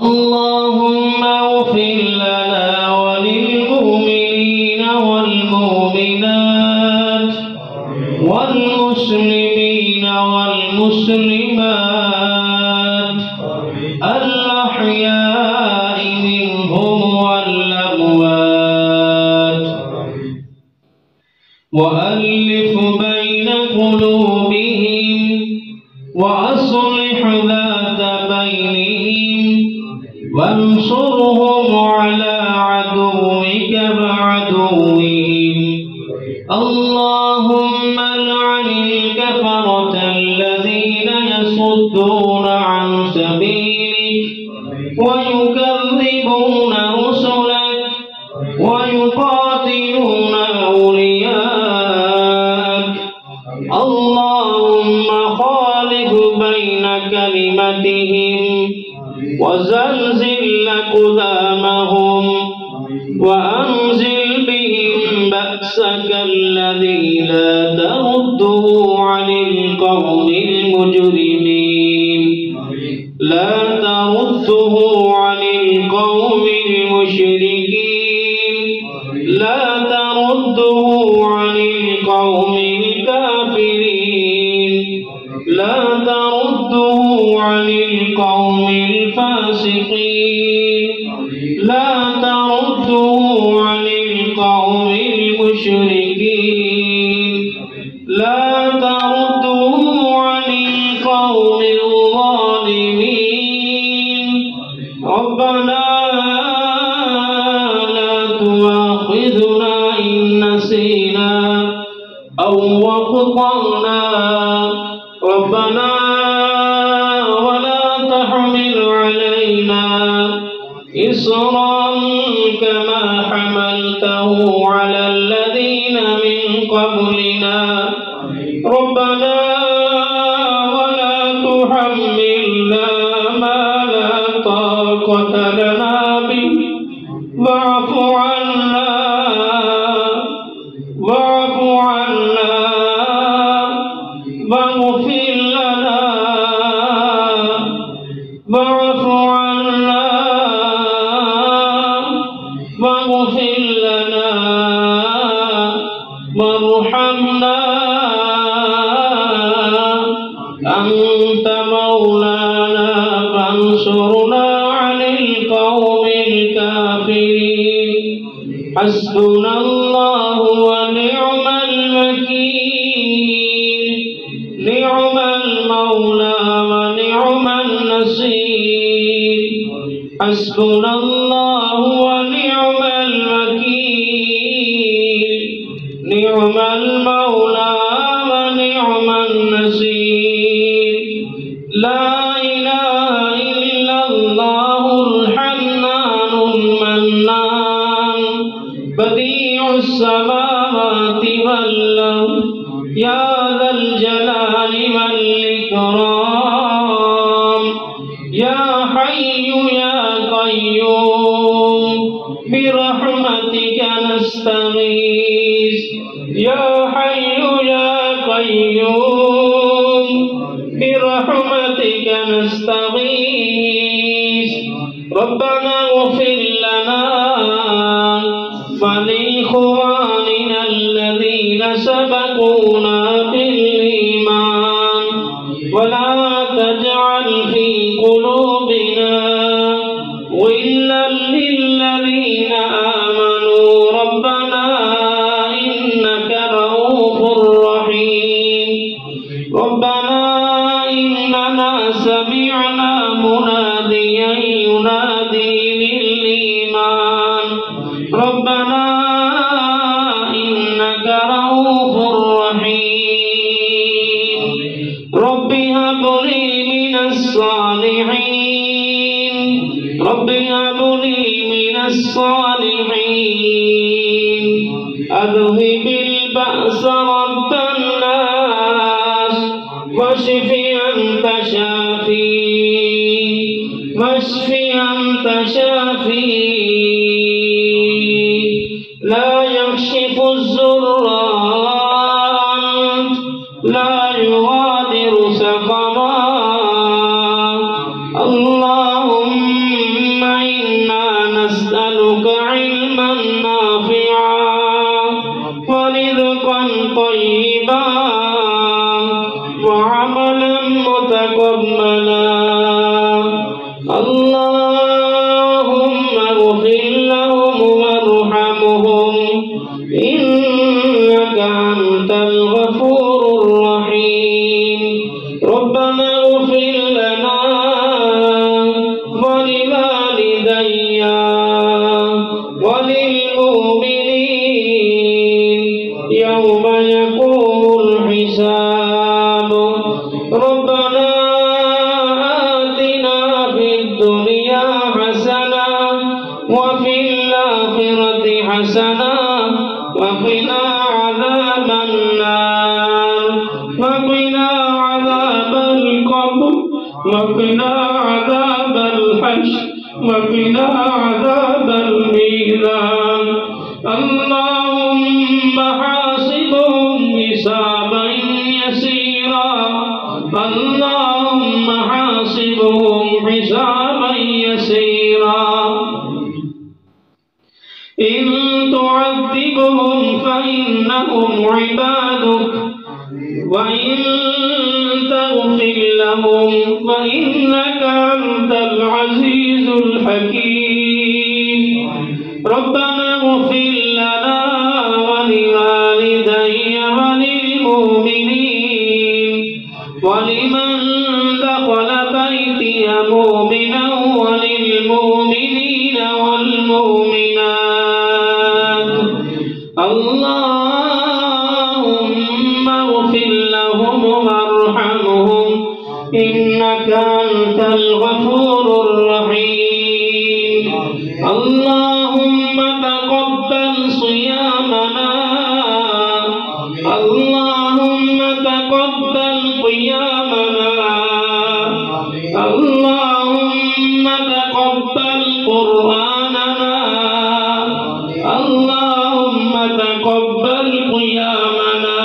اللهم اغفر لنا وللمؤمنين والمؤمنات والمسلمين والمسلمات الأحياء منهم والأموات وألف بين قلوبهم وأصلح ذات بينهم وانصرهم على عدوك وعدوهم. اللهم لعن الكفرة الذين يصدون عن سبيلك ويكذبون رسلك ويقاتلون أولياءك. اللهم خالف بين كلمتهم وزلزل أقدامهم وأنزل بهم بأسك الذي لا ترده عن القوم المجرمين لا ترده عن القوم المشركين لا ترده عن القوم الكافرين لا ترده عن القوم الفاسقين لا ترده عن القوم المشركين لا ترده عن القوم الظالمين. ربنا لا تؤاخذنا إن نسينا أو أخطأنا. ربنا ولا تحمل علينا إصرا كما حملته على الذين من قبلنا. ربنا ولا تحملنا ما لا طاقة لنا به واعف عنا واعف عنا واغفر لنا واعف عنا واغفر لنا وارحمنا أنت مولانا فانصرنا على القوم الكافرين. حسبنا الله ونعم الوكيل نعم المولى ونعم النصير. حسبنا الله ونعم الوكيل نعم المولى ونعم النصير. لا إله إلا الله الحنان المنان بديع السماوات والأرض يا ذا الجلال والإكرام. يا حي يا قيوم برحمتك نستغيث. يا حي يا قيوم برحمتك نستغيث. ربنا اغفر لنا ولإخواننا الذين سبقونا بالإيمان ولا تجعل في قلوبنا غلا للذين آمنوا. ربنا إنك رؤوف رحيم. ربنا إننا سمعنا مناديا ينادي للإيمان. ربنا إنك رؤوف رحيم. رب هب لي من الصالحين. رب هب لي من الصالحين. أذهب البأس رب الناس واشف أنت شافي واشف أنت شافي. لا يكشف الضر أنت لا يغادر سقما. اللهم اللهم اغفر لهم وارحمهم إنك أنت الغفور الرحيم ربنا اغفر لنا ولوالدي وللمؤمنين يوم يقوم الحساب ربنا آتنا في الدنيا حسنة وفي الآخرة حسنة وقنا عذاب النار وقنا عذاب القبر وقنا عذاب الحشر وقنا عذاب الميزان اللهم حاسبهم حسابا يسيرا اللهم حاسبهم حسابا يسيرا إن تعذبهم فإنهم عبادك وإن تغفر لهم فإنك أنت العزيز الحكيم ربنا اغفر لنا ولوالدي وللمؤمنين ولمن دخل بيتي مؤمنا وللمؤمنين والمؤمنات اللهم اغفر لهم وارحمهم إنك أنت الغفور الرحيم اللهم تقبل صيامنا اللهم تقبل قيامنا اللهم تقبل قرآننا اللهم تقبل قيامنا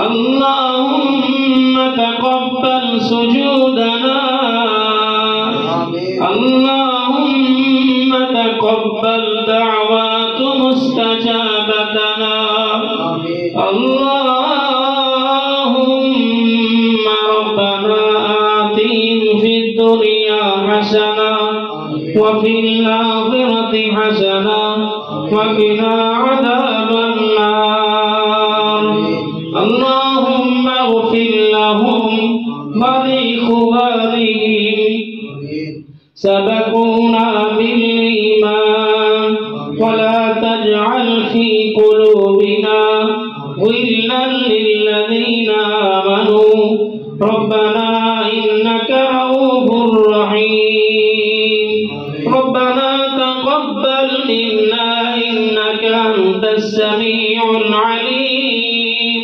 اللهم تقبل سجودنا اللهم تقبل دعوات مستجابتنا اللهم ربنا آتهم في الدنيا حسنة وفي الآخرة حسنة وقنا عذاب النار اللهم اغفر لهم ولإخوانهم سبقونا بالإيمان ولا تجعل في قلوبنا غلا للذين آمنوا ربنا إنك رؤوف رحيم ربنا تقبل منا إنك أنت السميع العليم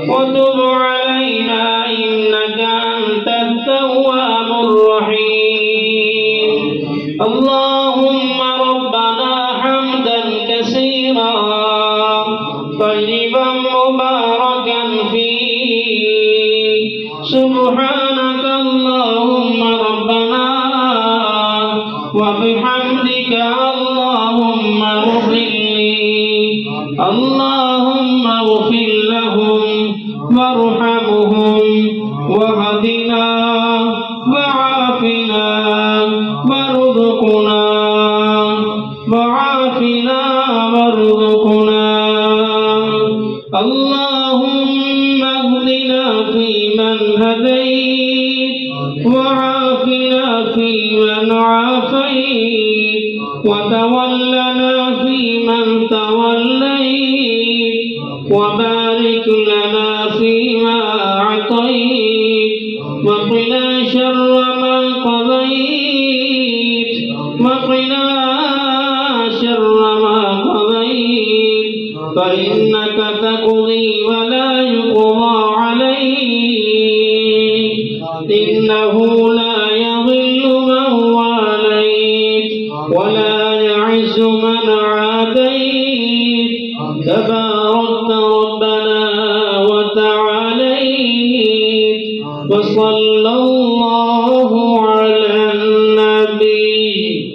وتب علينا إنك أنت التواب الرحيم اللهم ربنا حمدا كثيرا طيبا مباركا فيه سبحانك اللهم ربنا وبحمدك اللهم اغفر لي اللهم اغفر لهم وارحمهم واهدنا وعافنا وارزقنا وعافنا وارزقنا اللهم اهدنا فيمن هديت وعافنا فيمن عافيت وتولنا فيمن توليت وبارك لنا فيما أعطيت وقنا شر ما قضيت وقنا شر ما قضيت فإنك تقضي ولا يقضى عليك إنه لا يضل من واليت ولا يعز من عاديت تباركت ربنا وتعاليت وصلى الله على النبي